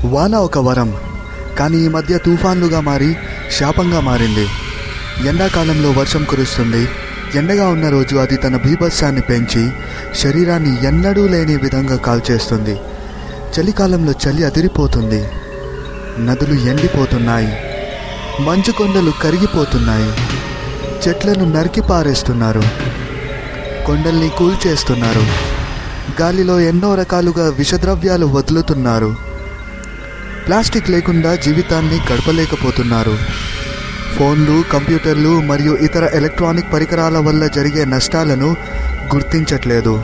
వాన ఒక వరం, కానీ ఈ మధ్య తుఫాన్లుగా మారి శాపంగా మారింది. ఎండాకాలంలో వర్షం కురుస్తుంది. ఎండగా ఉన్న రోజు అది తన బీభత్సాన్ని పెంచి శరీరాన్ని ఎన్నడూ లేని విధంగా కాల్చేస్తుంది. చలికాలంలో చలి అదిరిపోతుంది. నదులు ఎండిపోతున్నాయి. మంచు కొండలు కరిగిపోతున్నాయి. చెట్లను నరికి పారేస్తున్నారు. కొండల్ని కూల్చేస్తున్నారు. గాలిలో ఎన్నో రకాలుగా విషద్రవ్యాలు వదులుతున్నారు. ప్లాస్టిక్ లేకుండా జీవితాన్ని గడపలేకపోతున్నారు. ఫోన్లు, కంప్యూటర్లు మరియు ఇతర ఎలక్ట్రానిక్ పరికరాల వల్ల జరిగే నష్టాలను గుర్తించట్లేదు.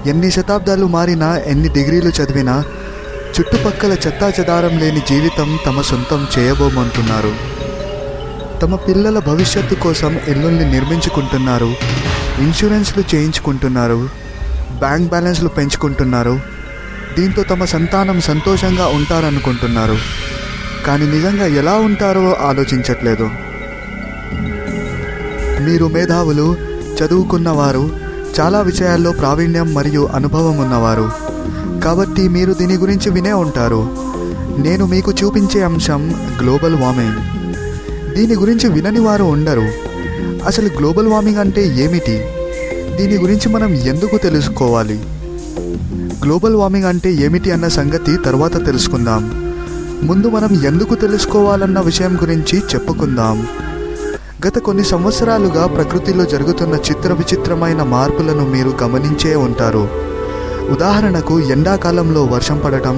ఎన్ని శతాబ్దాలు మారినా, ఎన్ని డిగ్రీలు చదివినా చుట్టుపక్కల చెత్తాచెదారం లేని జీవితం తమ సొంతం చేయబోమంటున్నారు. తమ పిల్లల భవిష్యత్తు కోసం ఇల్లుల్ని నిర్మించుకుంటున్నారు. ఇన్సూరెన్స్లు చేయించుకుంటున్నారు. బ్యాంక్ బ్యాలెన్స్లు పెంచుకుంటున్నారు. దీంతో తమ సంతానం సంతోషంగా ఉంటారనుకుంటున్నారు. కానీ నిజంగా ఎలా ఉంటారో ఆలోచించట్లేదు. మీరు మేధావులు, చదువుకున్నవారు, చాలా విషయాల్లో ప్రావీణ్యం మరియు అనుభవం ఉన్నవారు కాబట్టి మీరు దీని గురించి వినే ఉంటారు. నేను మీకు చూపించే అంశం గ్లోబల్ వార్మింగ్. దీని గురించి వినని వారు ఉండరు. అసలు గ్లోబల్ వార్మింగ్ అంటే ఏమిటి? దీని గురించి మనం ఎందుకు తెలుసుకోవాలి? గ్లోబల్ వార్మింగ్ అంటే ఏమిటి అన్న సంగతి తర్వాత తెలుసుకుందాం. ముందు మనం ఎందుకు తెలుసుకోవాలన్న విషయం గురించి చెప్పుకుందాం. గత కొన్ని సంవత్సరాలుగా ప్రకృతిలో జరుగుతున్న విచిత్రమైన మార్పులను మీరు గమనించే ఉంటారు. ఉదాహరణకు ఎండాకాలంలో వర్షం పడటం,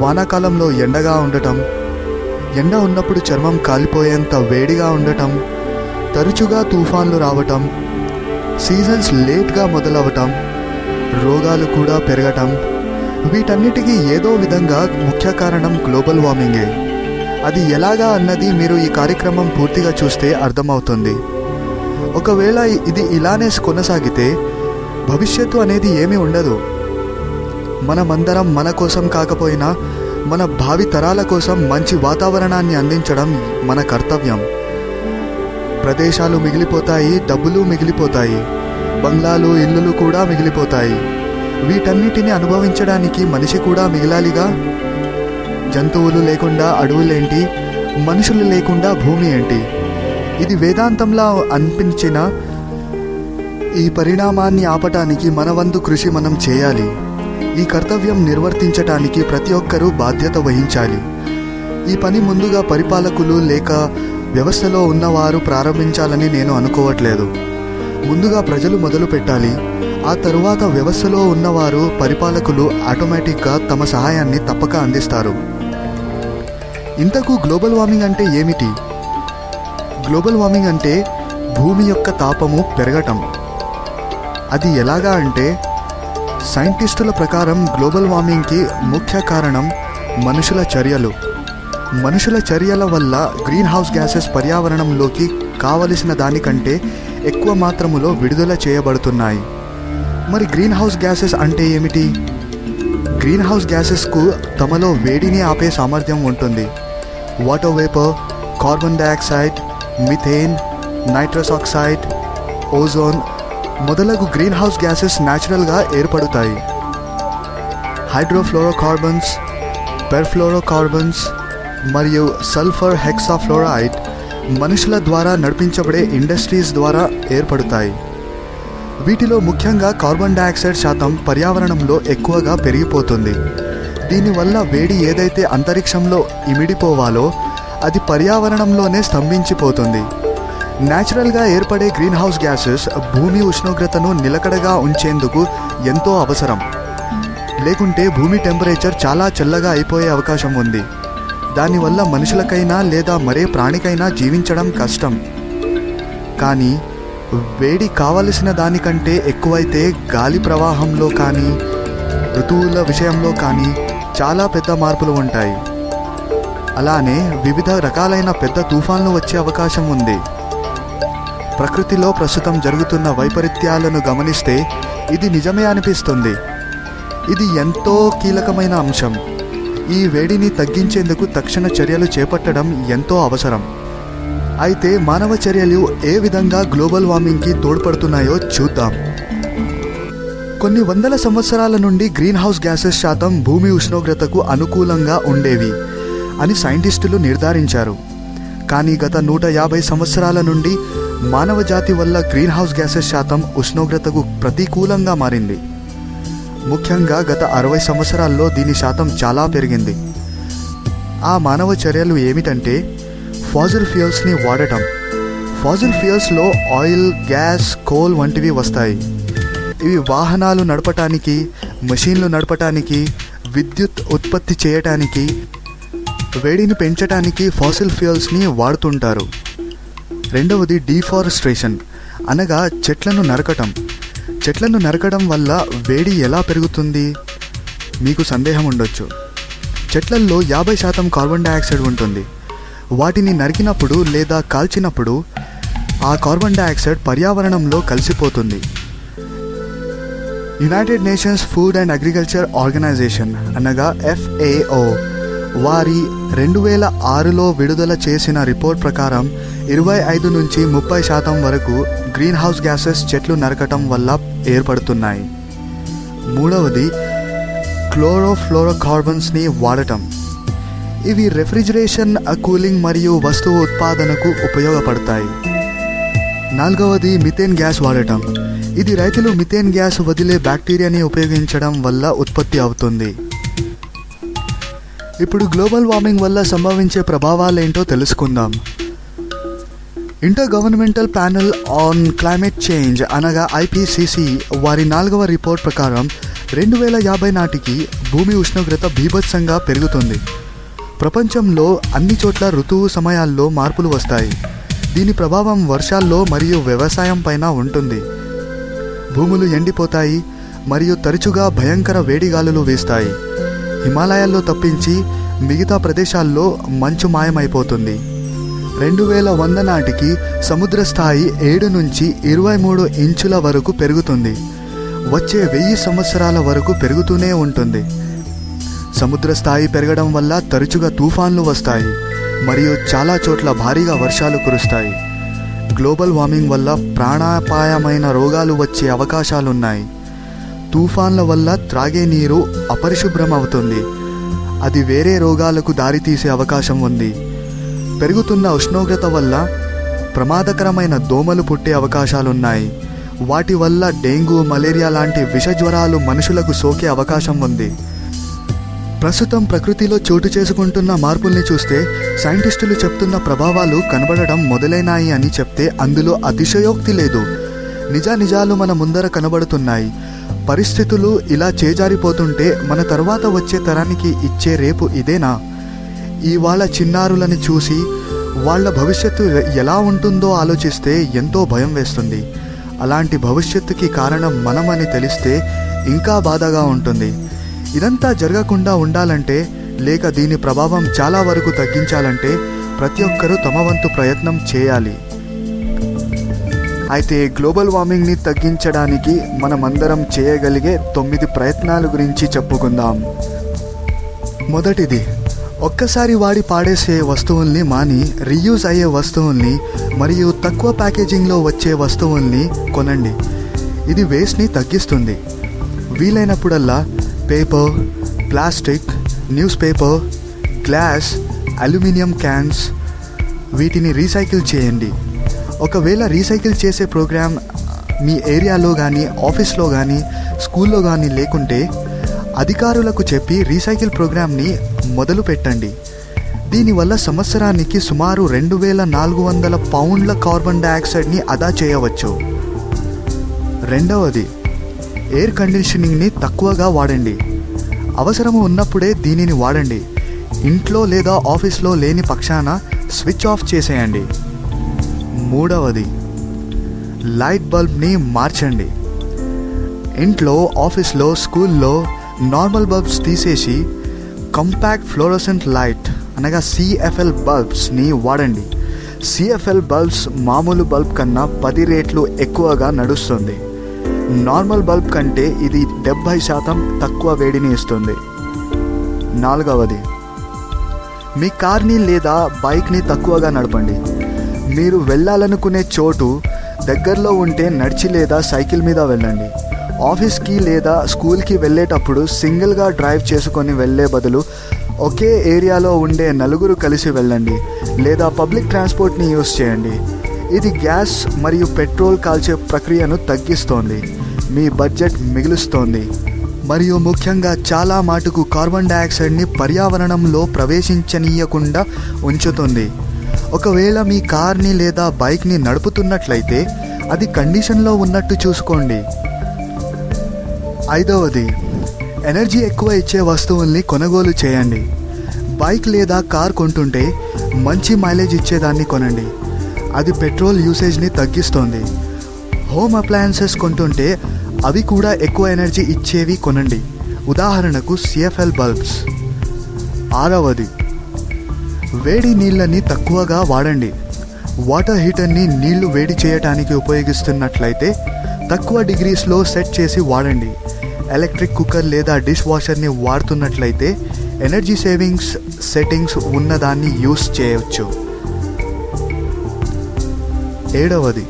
వానాకాలంలో ఎండగా ఉండటం, ఎండ ఉన్నప్పుడు చర్మం కాలిపోయేంత వేడిగా ఉండటం, తరచుగా తుఫాన్లు రావటం, సీజన్స్ లేట్గా మొదలవటం, రోగాలు కూడా పెరగటం. వీటన్నిటికీ ఏదో విధంగా ముఖ్య కారణం గ్లోబల్ వార్మింగే. అది ఎలాగా అన్నది మీరు ఈ కార్యక్రమం పూర్తిగా చూస్తే అర్థమవుతుంది. ఒకవేళ ఇది ఇలానే కొనసాగితే భవిష్యత్తు అనేది ఏమీ ఉండదు. మనమందరం మన కోసం కాకపోయినా మన భావి తరాల కోసం మంచి వాతావరణాన్ని అందించడం మన కర్తవ్యం. ప్రదేశాలు మిగిలిపోతాయి, డబ్బులు మిగిలిపోతాయి, బంగ్లాలు, ఇల్లులు కూడా మిగిలిపోతాయి. వీటన్నిటిని అనుభవించడానికి మనిషి కూడా మిగిలాలిగా. జంతువులు లేకుండా అడవులేంటి? మనుషులు లేకుండా భూమి ఏంటి? ఇది వేదాంతంలా అనిపించిన ఈ పరిణామాన్ని ఆపటానికి మన వంతు కృషి మనం చేయాలి. ఈ కర్తవ్యం నిర్వర్తించటానికి ప్రతి ఒక్కరూ బాధ్యత వహించాలి. ఈ పని ముందుగా పరిపాలకులు లేక వ్యవస్థలో ఉన్నవారు ప్రారంభించాలని నేను అనుకోవట్లేదు. ముందుగా ప్రజలు మొదలు పెట్టాలి. ఆ తరువాత వ్యవస్థలో ఉన్నవారు, పరిపాలకులు ఆటోమేటిక్గా తమ సహాయాన్ని తప్పక అందిస్తారు. ఇంతకు గ్లోబల్ వార్మింగ్ అంటే ఏమిటి? గ్లోబల్ వార్మింగ్ అంటే భూమి యొక్క తాపము పెరగటం. అది ఎలాగా అంటే సైంటిస్టుల ప్రకారం గ్లోబల్ వార్మింగ్కి ముఖ్య కారణం మనుషుల చర్యలు. మనుషుల చర్యల వల్ల గ్రీన్ హౌస్ గ్యాసెస్ పర్యావరణంలోకి కావలసిన దానికంటే ఎక్కువ మాత్రములో విడుదల చేయబడుతున్నాయి. మరి గ్రీన్ హౌస్ గ్యాసెస్ అంటే ఏమిటి? గ్రీన్ హౌస్ గ్యాసెస్కు తమలో వేడిని ఆపే సామర్థ్యం ఉంటుంది. Water vapour, carbon dioxide, methane, nitrous oxide, ozone మొదలగు గ్రీన్ హౌస్ గ్యాసెస్ న్యాచురల్గా ఏర్పడతాయి. హైడ్రోఫ్లోరోకార్బన్స్, పెర్ఫ్లోరోకార్బన్స్ మరియు సల్ఫర్ హెక్సాఫ్లోరైడ్ మనుషుల ద్వారా నడిపించబడే ఇండస్ట్రీస్ ద్వారా ఏర్పడతాయి. వీటిలో ముఖ్యంగా కార్బన్ డయాక్సైడ్ శాతం పర్యావరణంలో ఎక్కువగా పెరిగిపోతుంది. దీనివల్ల వేడి ఏదైతే అంతరిక్షంలో ఇమిడిపోవాలో అది పర్యావరణంలోనే స్తంభించిపోతుంది. న్యాచురల్గా ఏర్పడే గ్రీన్ హౌస్ గ్యాసెస్ భూమి ఉష్ణోగ్రతను నిలకడగా ఉంచేందుకు ఎంతో అవసరం. లేకుంటే భూమి టెంపరేచర్ చాలా చల్లగా అయిపోయే అవకాశం ఉంది. దానివల్ల మనుషులకైనా లేదా మరే ప్రాణికైనా జీవించడం కష్టం. కానీ వేడి కావలసిన దానికంటే ఎక్కువైతే గాలి ప్రవాహంలో కానీ ఋతువుల విషయంలో కానీ చాలా పెద్ద మార్పులు ఉంటాయి. అలానే వివిధ రకాలైన పెద్ద తుఫాన్లు వచ్చే అవకాశం ఉంది. ప్రకృతిలో ప్రస్తుతం జరుగుతున్న వైపరీత్యాలను గమనిస్తే ఇది నిజమే అనిపిస్తుంది. ఇది ఎంతో కీలకమైన అంశం. ఈ వేడిని తగ్గించేందుకు తక్షణ చర్యలు చేపట్టడం ఎంతో అవసరం. అయితే మానవ చర్యలు ఏ విధంగా గ్లోబల్ వార్మింగ్కి తోడ్పడుతున్నాయో చూద్దాం. కొన్ని వందల సంవత్సరాల నుండి గ్రీన్ హౌస్ గ్యాసెస్ శాతం భూమి ఉష్ణోగ్రతకు అనుకూలంగా ఉండేవి అని సైంటిస్టులు నిర్ధారించారు. కానీ గత 150 సంవత్సరాల నుండి మానవ జాతి వల్ల గ్రీన్ హౌస్ గ్యాసెస్ శాతం ఉష్ణోగ్రతకు ప్రతికూలంగా మారింది. ముఖ్యంగా గత 60 సంవత్సరాల్లో దీని శాతం చాలా పెరిగింది. ఆ మానవ చర్యలు ఏమిటంటే ఫాజిల్ ఫ్యూయల్స్ని వాడటం. ఫాజిల్ ఫ్యూయల్స్లో ఆయిల్, గ్యాస్, కోల్ వంటివి వస్తాయి. ఇవి వాహనాలు నడపటానికి, మెషీన్లు నడపటానికి, విద్యుత్ ఉత్పత్తి చేయటానికి, వేడిని పెంచటానికి ఫాసిల్ ఫ్యూయల్స్ని వాడుతుంటారు. రెండవది డీఫారెస్ట్రేషన్, అనగా చెట్లను నరకటం. చెట్లను నరకడం వల్ల వేడి ఎలా పెరుగుతుంది? మీకు సందేహం ఉండొచ్చు. చెట్లల్లో 50% కార్బన్ డయాక్సైడ్ ఉంటుంది. వాటిని నరికినప్పుడు లేదా కాల్చినప్పుడు ఆ కార్బన్ డయాక్సైడ్ పర్యావరణంలో కలిసిపోతుంది. United Nations Food and Agriculture Organization అనగా FAO వారి 2006లో విడుదల చేసిన రిపోర్ట్ ప్రకారం 25 నుంచి 30% వరకు గ్రీన్ హౌస్ గ్యాసెస్ చెట్లు నరకటం వల్ల ఏర్పడుతున్నాయి. మూడవది క్లోరోఫ్లోరోకార్బన్స్ని వాడటం. ఇవి రెఫ్రిజిరేషన్, కూలింగ్ మరియు వస్తువు ఉత్పాదనకు ఉపయోగపడతాయి. నాలుగవది మిథేన్ గ్యాస్ వాడటం. ఇది రైతులు మిథేన్ గ్యాస్ వదిలే బ్యాక్టీరియాని ఉపయోగించడం వల్ల ఉత్పత్తి అవుతుంది. ఇప్పుడు గ్లోబల్ వార్మింగ్ వల్ల సంభవించే ప్రభావాలేంటో తెలుసుకుందాం. Inter governmental panel on climate change అనగా IPCC వారి 4వ రిపోర్ట్ ప్రకారం 2050 నాటికి భూమి ఉష్ణోగ్రత బీభత్సంగా పెరుగుతుంది. ప్రపంచంలో అన్ని చోట్ల ఋతువు సమయాల్లో మార్పులు వస్తాయి. దీని ప్రభావం వర్షాల్లో మరియు వ్యవసాయం పైన ఉంటుంది. భూములు ఎండిపోతాయి మరియు తరచుగా భయంకర వేడిగాలులు వీస్తాయి. హిమాలయాల్లో తప్పించి మిగతా ప్రదేశాల్లో మంచు మాయమైపోతుంది. 2100 నాటికి సముద్ర స్థాయి 7 నుంచి 23 ఇంచుల వరకు పెరుగుతుంది. వచ్చే 1000 సంవత్సరాల వరకు పెరుగుతూనే ఉంటుంది. సముద్ర స్థాయి పెరగడం వల్ల తరచుగా తుఫాన్లు వస్తాయి మరియు చాలా చోట్ల భారీగా వర్షాలు కురుస్తాయి. గ్లోబల్ వార్మింగ్ వల్ల ప్రాణాపాయమైన రోగాలు వచ్చే అవకాశాలున్నాయి. తుఫాన్ల వల్ల త్రాగే నీరు అపరిశుభ్రం అవుతుంది. అది వేరే రోగాలకు దారితీసే అవకాశం ఉంది. పెరుగుతున్న ఉష్ణోగ్రత వల్ల ప్రమాదకరమైన దోమలు పుట్టే అవకాశాలున్నాయి. వాటి వల్ల డెంగ్యూ, మలేరియా లాంటి విష జ్వరాలు మనుషులకు సోకే అవకాశం ఉంది. ప్రస్తుతం ప్రకృతిలో చోటు చేసుకుంటున్న మార్పుల్ని చూస్తే సైంటిస్టులు చెప్తున్న ప్రభావాలు కనబడడం మొదలైనాయి అని చెప్తే అందులో అతిశయోక్తి లేదు. నిజాలు మన ముందర కనబడుతున్నాయి. పరిస్థితులు ఇలా చేజారిపోతుంటే మన తర్వాత వచ్చే తరానికి ఇచ్చే రేపు ఇదేనా? ఇవాళ చిన్నారులని చూసి వాళ్ళ భవిష్యత్తు ఎలా ఉంటుందో ఆలోచిస్తే ఎంతో భయం వేస్తుంది. అలాంటి భవిష్యత్తుకి కారణం మనమని తెలిస్తే ఇంకా బాధగా ఉంటుంది. ఇదంతా జరగకుండా ఉండాలంటే, లేక దీని ప్రభావం చాలా వరకు తగ్గించాలంటే ప్రతి ఒక్కరూ తమ వంతు ప్రయత్నం చేయాలి. అయితే గ్లోబల్ వార్మింగ్ని తగ్గించడానికి మనమందరం చేయగలిగే 9 ప్రయత్నాల గురించి చెప్పుకుందాం. మొదటిది, ఒక్కసారి వాడి పాడేసే వస్తువుల్ని మాని రీయూజ్ అయ్యే వస్తువుల్ని మరియు తక్కువ ప్యాకేజింగ్లో వచ్చే వస్తువుల్ని కొనండి. ఇది వేస్ట్ని తగ్గిస్తుంది. వీలైనప్పుడల్లా paper, plastic, newspaper, glass, aluminium cans వీటిని రీసైకిల్ చేయండి. ఒకవేళ రీసైకిల్ చేసే ప్రోగ్రామ్ మీ ఏరియాలో కానీ, ఆఫీస్లో కానీ, స్కూల్లో కానీ లేకుంటే అధికారులకు చెప్పి రీసైకిల్ ప్రోగ్రామ్ని మొదలు పెట్టండి. దీనివల్ల సంవత్సరానికి సుమారు 2400 పౌండ్ల కార్బన్ డయాక్సైడ్ని ఆదా చేయవచ్చు. రెండవది, ఎయిర్ కండిషనింగ్ని తక్కువగా వాడండి. అవసరము ఉన్నప్పుడే దీనిని వాడండి. ఇంట్లో లేదా ఆఫీస్లో లేని పక్షాన స్విచ్ ఆఫ్ చేసేయండి. మూడవది, లైట్ బల్బ్ని మార్చండి. ఇంట్లో, ఆఫీస్లో, స్కూల్లో నార్మల్ బల్బ్స్ తీసేసి కాంపాక్ట్ ఫ్లోరోసెంట్ లైట్ అనగా CFL బల్బ్స్ని వాడండి. CFL బల్బ్స్ మామూలు బల్బ్ కన్నా 10 రెట్లు ఎక్కువగా నడుస్తుంది. నార్మల్ బల్బ్ కంటే ఇది 70% తక్కువ వేడిని ఇస్తుంది. నాలుగవది, మీ కార్ని లేదా బైక్ని తక్కువగా నడపండి. మీరు వెళ్ళాలనుకునే చోటు దగ్గరలో ఉంటే నడిచి లేదా సైకిల్ మీద వెళ్ళండి. ఆఫీస్కి లేదా స్కూల్కి వెళ్ళేటప్పుడు సింగిల్గా డ్రైవ్ చేసుకొని వెళ్ళే బదులు ఒకే ఏరియాలో ఉండే నలుగురు కలిసి వెళ్ళండి లేదా పబ్లిక్ ట్రాన్స్పోర్ట్ని యూస్ చేయండి. ఇది గ్యాస్ మరియు పెట్రోల్ కాల్చే ప్రక్రియను తగ్గిస్తోంది, మీ బడ్జెట్ మిగులుస్తోంది మరియు ముఖ్యంగా చాలా మటుకు కార్బన్ డయాక్సైడ్ని పర్యావరణంలో ప్రవేశించనీయకుండా ఉంచుతుంది. ఒకవేళ మీ కార్ని లేదా బైక్ని నడుపుతున్నట్లయితే అది కండిషన్లో ఉన్నట్టు చూసుకోండి. 5వది, ఎనర్జీ ఎక్కువ ఇచ్చే వస్తువుల్ని కొనుగోలు చేయండి. బైక్ లేదా కార్ కొంటుంటే మంచి మైలేజ్ ఇచ్చేదాన్ని కొనండి, అది పెట్రోల్ యూసేజ్ని తగ్గిస్తోంది. హోమ్ అప్లయన్సెస్ కొంటుంటే అవి కూడా ఎక్కువ ఎనర్జీ ఇచ్చేవి కొనండి, ఉదాహరణకు CFL బల్బ్స్. 6వది, వేడి నీళ్ళని తక్కువగా వాడండి. వాటర్ హీటర్ని నీళ్లు వేడి చేయడానికి ఉపయోగిస్తున్నట్లయితే తక్కువ డిగ్రీస్లో సెట్ చేసి వాడండి. ఎలక్ట్రిక్ కుక్కర్ లేదా డిష్ వాషర్ని వాడుతున్నట్లయితే ఎనర్జీ సేవింగ్స్ సెట్టింగ్స్ ఉన్నదాన్ని యూస్ చేయవచ్చు. 7వది,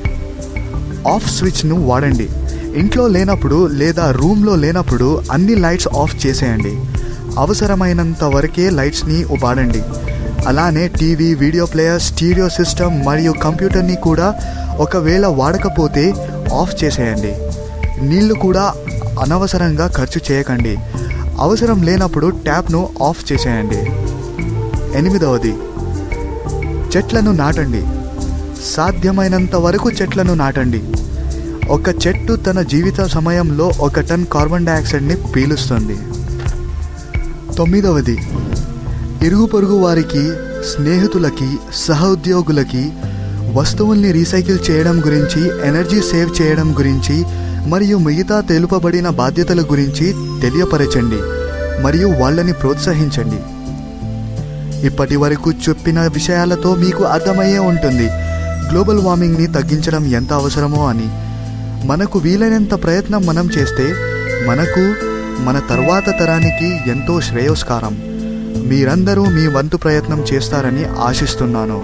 ఆఫ్ స్విచ్ను వాడండి. ఇంట్లో లేనప్పుడు లేదా రూమ్లో లేనప్పుడు అన్ని లైట్స్ ఆఫ్ చేసేయండి. అవసరమైనంత వరకే లైట్స్ని వాడండి. అలానే TV, video player, stereo system మరియు కంప్యూటర్ని కూడా ఒకవేళ వాడకపోతే ఆఫ్ చేసేయండి. నీళ్లు కూడా అనవసరంగా ఖర్చు చేయకండి, అవసరం లేనప్పుడు ట్యాప్ను ఆఫ్ చేసేయండి. 8వది, చెట్లను నాటండి. సాధ్యమైనంత వరకు చెట్లను నాటండి. ఒక చెట్టు తన జీవిత సమయంలో 1 టన్ కార్బన్ డయాక్సైడ్ని పీలుస్తుంది. 9వది, ఇరుగు పొరుగు వారికి, స్నేహితులకి, సహోద్యోగులకి వస్తువుల్ని రీసైకిల్ చేయడం గురించి, ఎనర్జీ సేవ్ చేయడం గురించి మరియు మిగతా తెలుపబడిన బాధ్యతల గురించి తెలియపరచండి మరియు వాళ్ళని ప్రోత్సహించండి. ఇప్పటి వరకు చెప్పిన విషయాలతో మీకు అర్థమయ్యే ఉంటుంది గ్లోబల్ వార్మింగ్ని తగ్గించడం ఎంత అవసరమో అని. మనకు వీలైనంత ప్రయత్నం మనం చేస్తే మనకు, మన తర్వాత తరానికి ఎంతో శ్రేయస్కరం. మీరందరూ మీ వంతు ప్రయత్నం చేస్తారని ఆశిస్తున్నాను.